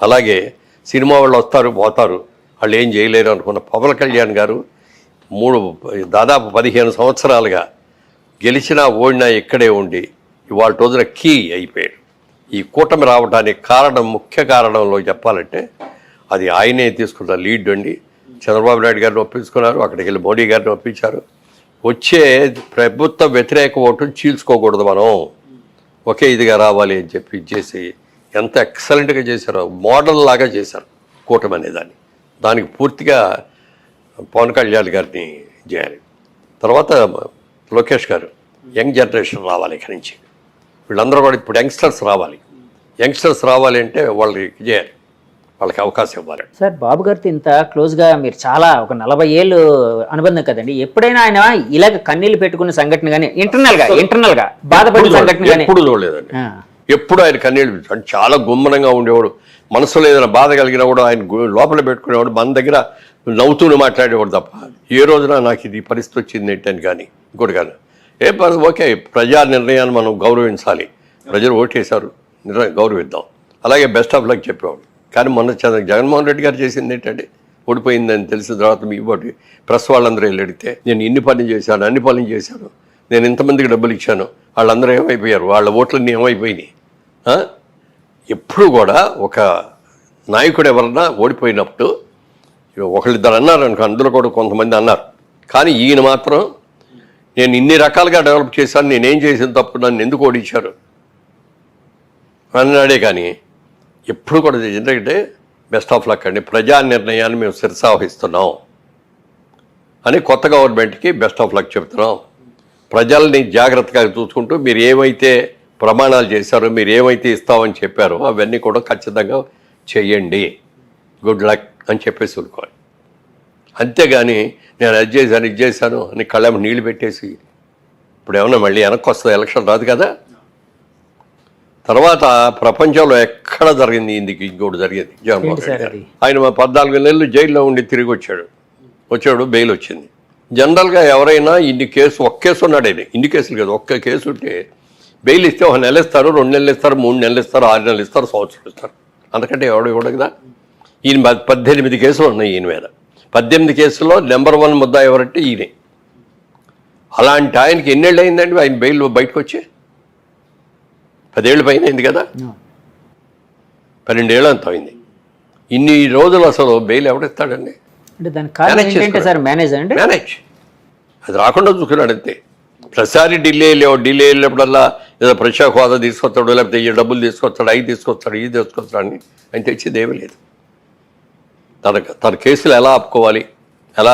అలాగే సినిమా వాళ్ళు వస్తారు పోతారు, వాళ్ళు ఏం చేయలేరు అనుకున్న పవన్ కళ్యాణ్ గారు దాదాపు 15 సంవత్సరాలుగా గెలిచినా ఓడినా ఇక్కడే ఉండి ఇవాళ రోజున కీ అయిపోయాడు. ఈ కూటమి రావడానికి ముఖ్య కారణంలో చెప్పాలంటే అది ఆయనే తీసుకున్న లీడ్ అండి. చంద్రబాబు నాయుడు గారిని ఒప్పించుకున్నారు, అక్కడికి వెళ్ళి మోడీ గారిని ఒప్పించారు. వచ్చే ప్రభుత్వ వ్యతిరేక ఓటును చీల్చుకోకూడదు, మనం ఒకే ఇదిగా రావాలి అని చెప్పి చేసి ఎంత ఎక్సలెంట్గా చేశారో, మోడల్ లాగా చేశారు కూటమి అనేదాన్ని. దానికి పూర్తిగా పవన్ కళ్యాణ్ గారిని చేయాలి. తర్వాత లోకేష్ గారు యంగ్ జనరేషన్ రావాలి ఇక్కడి నుంచి, వీళ్ళందరూ కూడా ఇప్పుడు యంగ్స్టర్స్ రావాలి అంటే వాళ్ళకి చేయాలి, వాళ్ళకి అవకాశం ఇవ్వాలి. సార్ బాబు గారితో ఇంత క్లోజ్గా మీరు చాలా ఒక 40 ఏళ్ళు అనుబంధం కదండి, ఎప్పుడైనా ఆయన ఇలాగ కన్నీళ్ళు పెట్టుకున్న సంఘటన కానీ ఇంటర్నల్ గా బాధపడిన సంఘటన కానీ ఎప్పుడు చూడలేదండి. ఎప్పుడు ఆయన కన్నీళ్ళు అంటే చాలా గుమ్మనంగా ఉండేవాడు. మనసులో ఏదైనా బాధ కలిగినా కూడా ఆయన లోపల పెట్టుకునేవాడు, మన దగ్గర నవ్వుతూనే మాట్లాడేవాడు తప్ప ఏ రోజున నాకు ఇది పరిస్థితి వచ్చింది ఏంటని కానీ ఇంకోటి కానీ ఓకే, ప్రజా నిర్ణయాన్ని మనం గౌరవించాలి, ప్రజలు ఓటేశారు, గౌరవిద్దాం, అలాగే బెస్ట్ ఆఫ్ లక్ చెప్పేవాడు. కానీ మొన్న జగన్మోహన్ రెడ్డి గారు చేసింది ఏంటంటే ఓడిపోయిందని తెలిసిన తర్వాత మీ బట్టి ప్రెస్ వాళ్ళందరూ వెళ్ళి అడిగితే నేను ఇన్ని పనులు చేశాను, అన్ని పనులు చేశాను, నేను ఇంతమందికి డబ్బులు ఇచ్చాను, వాళ్ళందరూ ఏమైపోయారు, వాళ్ళ ఓట్లన్నీ ఏమైపోయినాయి. ఎప్పుడు కూడా ఒక నాయకుడు ఎవరన్నా ఓడిపోయినప్పుడు ఒకళ్ళిద్దరు అన్నారు అనుకో, అందులో కూడా కొంతమంది అన్నారు, కానీ ఈయన మాత్రం నేను ఇన్ని రకాలుగా డెవలప్ చేశాను, నేనేం చేసిన తప్పు, నన్ను ఎందుకు ఓడించారు అన్నాడే. కానీ ఎప్పుడు కూడా ఎందుకంటే బెస్ట్ ఆఫ్ లక్ అండి, ప్రజా నిర్ణయాన్ని మేము శిరసావహిస్తున్నాం అని కొత్త గవర్నమెంట్కి బెస్ట్ ఆఫ్ లక్ చెప్తున్నాం. ప్రజల్ని జాగ్రత్తగా చూసుకుంటూ మీరు ఏమైతే ప్రమాణాలు చేశారో, మీరు ఏమైతే ఇస్తామని చెప్పారో అవన్నీ కూడా ఖచ్చితంగా చెయ్యండి, గుడ్ లక్ అని చెప్పేసి ఊరుకోవాలి. అంతేగాని నేను అది చేశాను ఇది చేశాను అని కళ్ళేమో నీళ్ళు పెట్టేసి ఇప్పుడు ఏమన్నా మళ్ళీ వెనక్కి వస్తుంది, ఎలక్షన్ రాదు కదా. తర్వాత ప్రపంచంలో ఎక్కడ జరిగింది ఇంకోటి జరిగింది, జగన్మోహన్ రెడ్డి గారు ఆయన 14 నెలలు జైల్లో ఉండి తిరిగి వచ్చాడు, బెయిల్ వచ్చింది. జనరల్గా ఎవరైనా ఒక్క కేసు ఉన్నాడు, ఆయన ఇన్ని కేసులు కదా, ఒక్క కేసు ఉంటే బెయిల్ ఇస్తే 1 నెల ఇస్తారు, 2 నెలలు ఇస్తారు, 3 నెలలు ఇస్తారు, 6 నెలలు ఇస్తారు, సంవత్సరం ఇస్తారు, అంతకంటే ఎవడు ఇవ్వడు కదా. ఈయన 18 కేసులు ఉన్నాయి ఈయన మీద. 18 కేసుల్లో నెంబర్ 1 ముద్దా ఎవరంటే ఈయనే. అలాంటి ఆయనకి ఎన్నేళ్ళు అయిందండి ఆయన బెయిల్ బయటకు వచ్చి? 10 ఏళ్ళు పైన అయింది కదా, 12 ఏళ్ళు అంత అయింది. ఇన్ని రోజులు అసలు బెయిల్ ఎవడిస్తాడండి? మేనేజ్ అది రాకుండా చూసుకున్నాడు అంతే. ప్రతిసారి ఢిల్లీ వెళ్ళినప్పుడల్లా ఏదో ప్రత్యేక హోదా తీసుకొస్తాడు, లేకపోతే ఈ డబ్బులు తీసుకొస్తాడు, అవి తీసుకొస్తాడు, ఇది తీసుకొస్తాడు అని ఆయన తెచ్చేది ఏమీ లేదు. తన కేసులు ఎలా ఆపుకోవాలి, ఎలా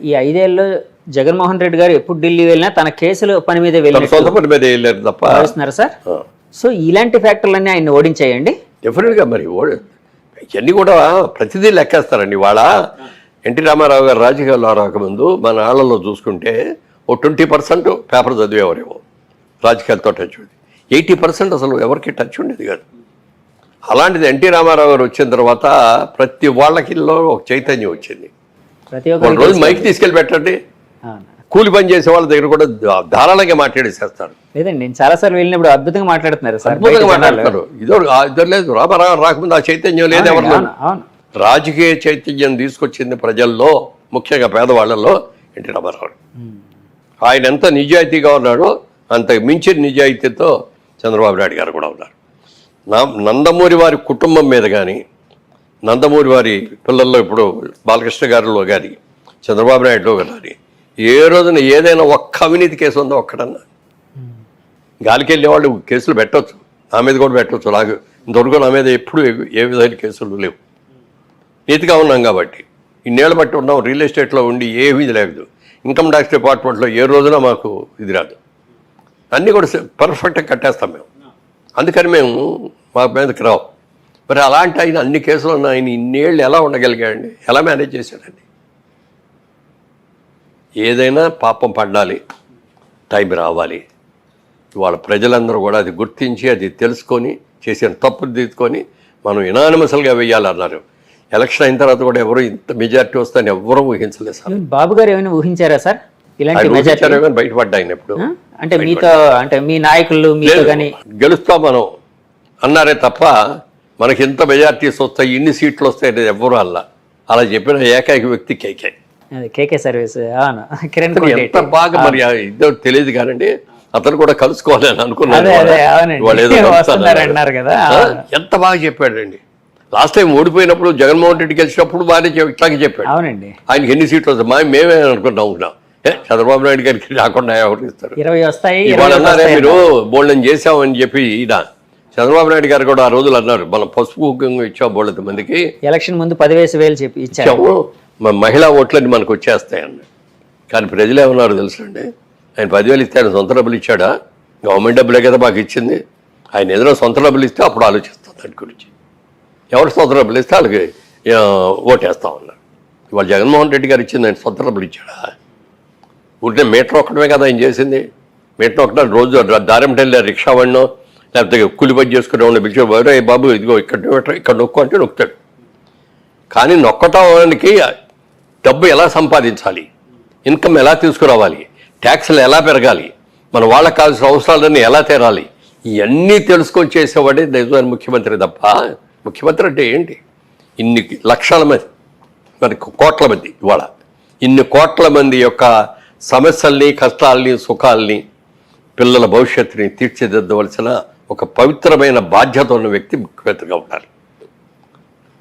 ఈ 5 ఏళ్ళు జగన్మోహన్ రెడ్డి గారు ఎప్పుడు ఢిల్లీ వెళ్ళినా తన కేసుల పని మీద సొంత పని మీద వెళ్ళారు తప్ప సార్. సో ఇలాంటి ఫ్యాక్టర్లన్నీ ఆయన ఓడించాయండి డెఫినెట్గా. మరి ఇవన్నీ కూడా ప్రతిదీ లెక్కేస్తారండి. వాళ్ళ ఎన్టీ రామారావు గారు రాజకీయాల్లో రాకముందు మన ఆళ్ళలో చూసుకుంటే 20% పేపర్ చదివేవారేమో, రాజకీయాలతో టచ్ ఉంది. 80% అసలు ఎవరికి టచ్ ఉండేది కాదు. అలాంటిది ఎన్టీ రామారావు గారు వచ్చిన తర్వాత ప్రతి వాళ్ళకిలో ఒక చైతన్యం వచ్చింది. రోజు మైక్ తీసుకెళ్ళి పెట్టండి, కూలి పని చేసే వాళ్ళ దగ్గర కూడా ధారాళంగా మాట్లాడేసేస్తారు. లేదండి, నేను చాలాసార్లు వెళ్ళినప్పుడు అద్భుతంగా మాట్లాడుతున్నారు, అద్భుతంగా మాట్లాడతారు. ఇద్దరు లేదు, రామారావు రాకముందు ఆ చైతన్యం లేదు ఎవరిలో. రాజకీయ చైతన్యం తీసుకొచ్చింది ప్రజల్లో, ముఖ్యంగా పేదవాళ్లలో ఎన్టీ రామారావు. ఆయన ఎంత నిజాయితీగా ఉన్నాడో అంత మించిన నిజాయితీతో చంద్రబాబు నాయుడు గారు కూడా ఉన్నారు. నందమూరి వారి కుటుంబం మీద కానీ, నందమూరి వారి పిల్లల్లో ఇప్పుడు బాలకృష్ణ గారిలో కానీ, చంద్రబాబు నాయుడులో కానీ ఏ రోజున ఏదైనా ఒక్క అవినీతి కేసు ఉందో ఒక్కడన్నా? గాలికి వెళ్ళే వాళ్ళు కేసులు పెట్టవచ్చు, నా మీద కూడా పెట్టవచ్చు. నాకు ఇంతవరకు నా మీద ఎప్పుడు ఏ విధమైన కేసులు లేవు. నీతిగా ఉన్నాం కాబట్టి, ఇన్నేళ్ళు బట్టి ఉన్నాం. రియల్ ఎస్టేట్లో ఉండి ఏమీ లేదు. ఇన్కమ్ ట్యాక్స్ డిపార్ట్మెంట్లో ఏ రోజున మాకు ఇది రాదు. అన్నీ కూడా పర్ఫెక్ట్గా కట్టేస్తాం మేము. అందుకని మేము మా మీదకి రావు. మరి అలాంటి ఆయన అన్ని కేసులు ఉన్న ఆయన ఇన్నేళ్ళు ఎలా ఉండగలిగాడండి? ఎలా మేనేజ్ చేశాడండి? ఏదైనా పాపం పడాలి, టైం రావాలి. ఇవాళ ప్రజలందరూ కూడా అది గుర్తించి, అది తెలుసుకొని, చేసిన తప్పులు తీసుకొని మనం యునానిమస్గా వెయ్యాలన్నారు. ఎలక్షన్ అయిన తర్వాత కూడా ఎవరు ఇంత మెజారిటీ వస్తాయని ఎవరూ ఊహించలేదు సార్. బాబు గారు ఏమైనా ఊహించారా సార్ ఇలాంటి మెజారిటీ? బయటపడ్డా ఆయన ఎప్పుడు అంటే మీతో, అంటే మీ నాయకులు మీతో కానీ గెలుస్తాం మనం అన్నారే తప్ప మనకి ఎంత మెజార్టీస్ వస్తాయి, ఇన్ని సీట్లు వస్తాయి అనేది ఎవ్వరూ అలా చెప్పిన ఏకైక వ్యక్తి కేకే. కేకే సర్వీస్. అవును, కిరణ్ కోటి ఎంత బాగా మరి ఇదో తెలియదు కానండి, అతను కూడా కలుసుకోవాలని అనుకున్నాను. ఎంత బాగా చెప్పాడండి. లాస్ట్ టైం ఓడిపోయినప్పుడు జగన్మోహన్ రెడ్డి గెలిచినప్పుడు బాగానే ఇట్లాగే చెప్పాడు. అవునండి, ఆయనకి ఎన్ని సీట్లు వస్తాయి మేమే అనుకుంటాం. చంద్రబాబు నాయుడు గారికి రాకుండా ఎవరు ఇస్తారు? 20 వస్తాయి. మీరు బోల్డన్ చేసామని చెప్పి ఈయన చంద్రబాబు నాయుడు గారు కూడా ఆ రోజులు అన్నారు, మనం పసుపు కుంకుమ ఇచ్చాం బోళ్ళ మందికి, ఎలక్షన్ ముందు 10,000 చెప్పి ఇచ్చాము, మహిళా ఓట్లన్నీ మనకు వచ్చేస్తాయన్న. కానీ ప్రజలు ఏమన్నారు తెలుసండి, ఆయన 10,000 ఇస్తే ఆయన సొంత డబ్బులు ఇచ్చాడా? గవర్నమెంట్ డబ్బులే కదా మాకు ఇచ్చింది. ఆయన ఏదైనా సొంత డబ్బులు ఇస్తే అప్పుడు ఆలోచిస్తాం దాని గురించి. ఎవరు సొంత డబ్బులు ఇస్తే వాళ్ళకి ఓటేస్తా ఉన్నారు. ఇవాళ జగన్మోహన్ రెడ్డి గారు ఇచ్చింది ఆయన సొంత డబ్బులు ఇచ్చాడా? ఉంటే మీటర్ ఒక్కడమే కదా ఆయన చేసింది. మీటర్ ఒకటే రోజు దారిమటెళ్ళి రిక్షా వాడినో లేకపోతే కూలి పని చేసుకునే వాడిని పిలిచేవారు, బాబు ఇదిగో ఇక్కడ నొక్కు అంటే నొక్కుతాడు. కానీ నొక్కటానికి డబ్బు ఎలా సంపాదించాలి, ఇన్కమ్ ఎలా తీసుకురావాలి, ట్యాక్స్లు ఎలా పెరగాలి, మన వాళ్ళకి కావాల్సిన అవసరాలన్నీ ఎలా తీరాలి, ఇవన్నీ తెలుసుకొని చేసేవాడే నిజమైన ముఖ్యమంత్రి తప్ప, ముఖ్యమంత్రి అంటే ఏంటి? ఇన్ని లక్షల మంది, మరి కోట్ల మంది, ఇవాళ ఇన్ని కోట్ల మంది యొక్క సమస్యల్ని, కష్టాలని, సుఖాలని, పిల్లల భవిష్యత్తుని తీర్చిదిద్దవలసిన ఒక పవిత్రమైన బాధ్యత ఉన్న వ్యక్తి ముఖ్యమంత్రిగా ఉండాలి.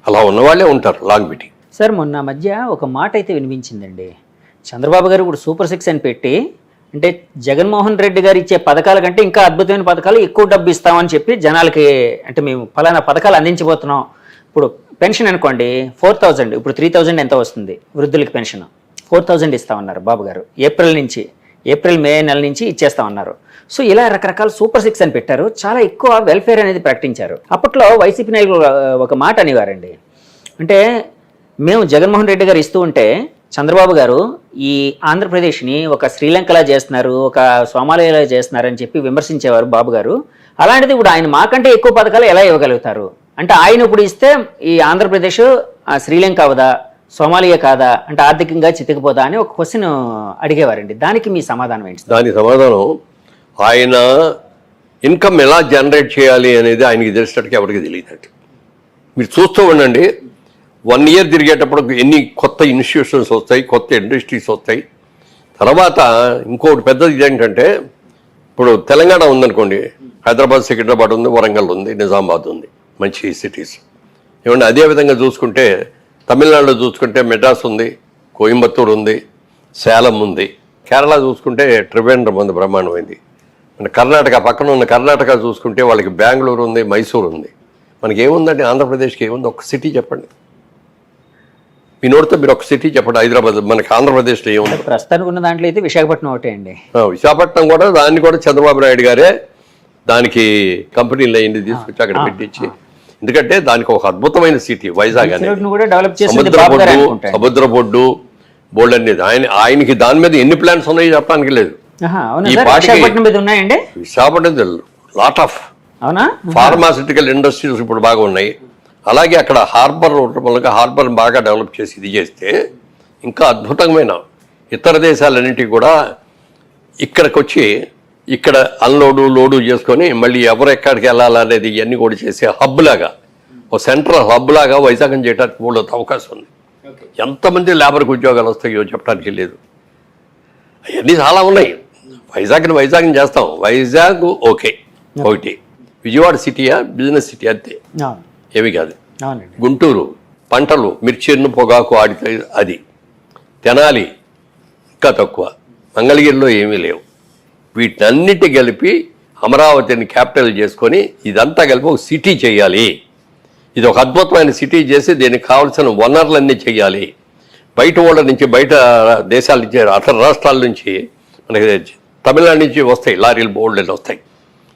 అలా ఉన్నవాళ్ళే ఉంటారు లాంగ్ మీటింగ్. సార్, మొన్న మధ్య ఒక మాట అయితే వినిపించిందండి, చంద్రబాబు గారు ఇప్పుడు సూపర్ 6 అని పెట్టి, అంటే జగన్మోహన్ రెడ్డి గారు ఇచ్చే పథకాల కంటే ఇంకా అద్భుతమైన పథకాలు ఎక్కువ డబ్బు ఇస్తామని చెప్పి జనాలకి, అంటే మేము ఫలానా పథకాలు అందించబోతున్నాం. ఇప్పుడు పెన్షన్ అనుకోండి 4,000, ఇప్పుడు 3,000 ఎంత వస్తుంది వృద్ధులకి పెన్షన్, 4,000 ఇస్తామన్నారు బాబు గారు. ఏప్రిల్ మే నెల నుంచి ఇచ్చేస్తామన్నారు. సో ఇలా రకరకాల సూపర్ 6 అని పెట్టారు, చాలా ఎక్కువ వెల్ఫేర్ అనేది ప్రకటించారు. అప్పట్లో వైసీపీ నాయకులు ఒక మాట అనేవారండి, అంటే మేము జగన్మోహన్ రెడ్డి గారు ఇస్తూ ఉంటే చంద్రబాబు గారు ఈ ఆంధ్రప్రదేశ్ని ఒక శ్రీలంకలా చేస్తున్నారు, ఒక సోమాలియాలా చేస్తున్నారు అని చెప్పి విమర్శించేవారు బాబు గారు. అలాంటిది ఇప్పుడు ఆయన మాకంటే ఎక్కువ పథకాలు ఎలా ఇవ్వగలుగుతారు? అంటే ఆయన ఇప్పుడు ఇస్తే ఈ ఆంధ్రప్రదేశ్ శ్రీలంక అవదా, సోమాలియా కాదా, అంటే ఆర్థికంగా చితికిపోదా అని ఒక క్వశ్చన్ అడిగేవారండి. దానికి మీ సమాధానం ఏంటి? దాని సమాధానం, ఆయన ఇన్కమ్ ఎలా జనరేట్ చేయాలి అనేది ఆయనకి తెలిసినట్టుగా ఎవరికి తెలియదండి. మీరు చూస్తూ ఉండండి, 1 year తిరిగేటప్పుడు ఎన్ని కొత్త ఇన్స్టిట్యూషన్స్ వస్తాయి, కొత్త ఇండస్ట్రీస్ వస్తాయి. తర్వాత ఇంకోటి పెద్దది ఏంటంటే, ఇప్పుడు తెలంగాణ ఉందనుకోండి, హైదరాబాద్, సికింద్రాబాద్ ఉంది, వరంగల్ ఉంది, నిజామాబాద్ ఉంది, మంచి సిటీస్. ఏమంటే అదేవిధంగా చూసుకుంటే తమిళనాడులో చూసుకుంటే మెడ్రాస్ ఉంది, కోయంబత్తూరు ఉంది, సేలం ఉంది. కేరళ చూసుకుంటే త్రివేంద్రం ఉంది, బ్రహ్మాండమైంది. మన కర్ణాటక పక్కన ఉన్న కర్ణాటక చూసుకుంటే వాళ్ళకి బెంగళూరు ఉంది, మైసూరు ఉంది. మనకి ఏముందండి? ఆంధ్రప్రదేశ్కి ఏముంది? ఒక సిటీ చెప్పండి. మీ నోటితో మీరు ఒక సిటీ చెప్పండి. హైదరాబాద్ మనకి ఆంధ్రప్రదేశ్లో ఏముంది? ప్రస్తుతానికి ఉన్న దాంట్లో అయితే విశాఖపట్నం ఒకటే అండి. విశాఖపట్నం కూడా, దాన్ని కూడా చంద్రబాబు నాయుడు గారే దానికి కంపెనీలు అయింది తీసుకొచ్చి అక్కడ పెట్టించి, ఎందుకంటే దానికి ఒక అద్భుతమైన సిటీ వైజాగ్ అనేది, సముద్ర బొడ్డు బోల్డ్ అనేది. ఆయనకి దాని మీద ఎన్ని ప్లాన్స్ ఉన్నాయో చెప్పడానికి లేదు. ఈ Visakhapatnam lot of pharmaceutical industries ఇప్పుడు బాగా ఉన్నాయి. అలాగే అక్కడ హార్బర్ మూలంగా హార్బర్ బాగా డెవలప్ చేసి ఇది చేస్తే ఇంకా అద్భుతమైన ఇతర దేశాలన్నింటికి కూడా ఇక్కడికి వచ్చి ఇక్కడ అన్లోడు లోడు చేసుకొని మళ్ళీ ఎవరు ఎక్కడికి వెళ్ళాలనేది ఇవన్నీ కూడా చేసే హబ్ లాగా, ఒక సెంట్రల్ హబ్ లాగా వైజాగ్ చేయడానికి కూడా అవకాశం ఉంది. ఎంతమంది లేబర్కి ఉద్యోగాలు వస్తాయో చెప్పడానికి లేదు. అవన్నీ చాలా ఉన్నాయి. వైజాగ్ని చేస్తాం. వైజాగ్ ఓకే ఒకటి, విజయవాడ సిటీయా బిజినెస్ సిటీ అంతే, ఏమి కాదు. గుంటూరు పంటలు, మిర్చిను పొగాకు ఆడితే అది. తెనాలి ఇంకా తక్కువ. మంగళగిరిలో ఏమీ లేవు. వీటన్నిటి కలిపి అమరావతిని క్యాపిటల్ చేసుకొని ఇదంతా కలిపి ఒక సిటీ చేయాలి. ఇది ఒక అద్భుతమైన సిటీ చేసి దీనికి కావాల్సిన వనరులన్నీ చేయాలి. బయట వాళ్ళ నుంచి, బయట దేశాల నుంచి, అతర రాష్ట్రాల నుంచి, మనకి తమిళనాడు నుంచి వస్తాయి లారీలు, బోల్డ్ వస్తాయి.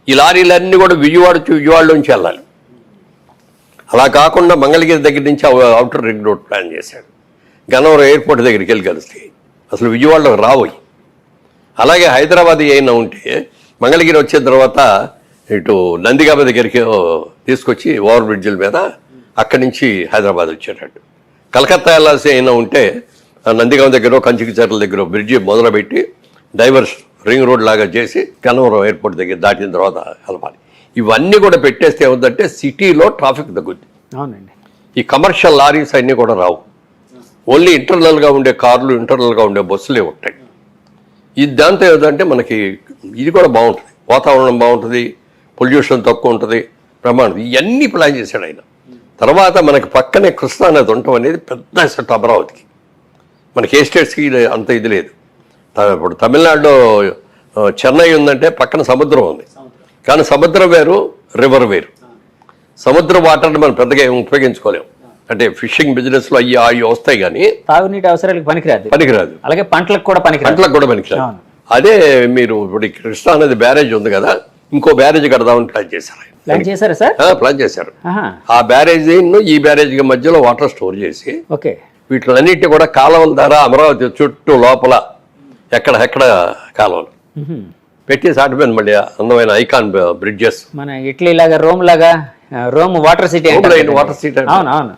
ఈ లారీలన్నీ కూడా విజయవాడలోంచి వెళ్ళాలి. అలా కాకుండా మంగళగిరి దగ్గర నుంచి అవుటర్ రింగ్ రోడ్ ప్లాన్ చేశాడు. గన్నవరం ఎయిర్పోర్ట్ దగ్గరికి వెళ్ళి కలుస్తాయి, అసలు విజయవాడలో రావోయి. అలాగే హైదరాబాద్ అయినా ఉంటే మంగళగిరి వచ్చిన తర్వాత ఇటు నందిగామ దగ్గరికి తీసుకొచ్చి ఓవర్ బ్రిడ్జిల మీద అక్కడి నుంచి హైదరాబాద్ వచ్చేటట్టు. కలకత్తా వెళ్ళాల్సి అయినా ఉంటే నందిగామ దగ్గర, కంచికిచర్ల దగ్గర బ్రిడ్జి మొదలుపెట్టి డైవర్స్ రింగ్ రోడ్ లాగా చేసి గన్నవరం ఎయిర్పోర్ట్ దగ్గర దాటిన తర్వాత కలపాలి. ఇవన్నీ కూడా పెట్టేస్తే ఏముందంటే సిటీలో ట్రాఫిక్ తగ్గుద్ది. అవునండి. ఈ కమర్షియల్ లారీస్ అన్నీ కూడా రావు. ఓన్లీ ఇంటర్నల్గా ఉండే కార్లు, ఇంటర్నల్గా ఉండే బస్సులే ఉంటాయి. ఇది దాంతో ఏదంటే మనకి ఇది కూడా బాగుంటుంది, వాతావరణం బాగుంటుంది, పొల్యూషన్ తక్కువ ఉంటుంది, ప్రమాణం. ఇవన్నీ ప్లాన్ చేశాడు ఆయన. తర్వాత మనకి పక్కనే కృష్ణా నది ఉండటం అనేది పెద్ద సెట్ అమరావతికి. మనకి ఏ స్టేట్స్కి అంత ఇది లేదు. ఇప్పుడు తమిళనాడులో చెన్నై ఉందంటే పక్కన సముద్రం ఉంది, కానీ సముద్రం వేరు, రివర్ వేరు. సముద్ర వాటర్ని మనం పెద్దగా ఏం ఉపయోగించుకోలేము. అంటే ఫిషింగ్ బిజినెస్లో అవి వస్తాయి, కానీ తాగునీటి అవసరాలకు పనికిరాదు. అలాగే పంటలకు కూడా పనికిరాదు. అదే మీరు ఇప్పుడు కృష్ణా నది బ్యారేజ్ ఉంది కదా, ఇంకో బ్యారేజ్ కడదామని ప్లాన్ చేశారు. ప్లాన్ చేశారు. ఆ బ్యారేజీ ఈ బ్యారేజీ మధ్యలో వాటర్ స్టోర్ చేసి వీటిలన్నిటి కూడా కాలువల ద్వారా అమరావతి చుట్టూ లోపల ఎక్కడ కాలువలు పెట్టి సాటిపోయింది. మళ్ళీ అందమైన ఐకాన్ బ్రిడ్జెస్, మన ఇటలీ లాగా, Rome water city, water city. అవును.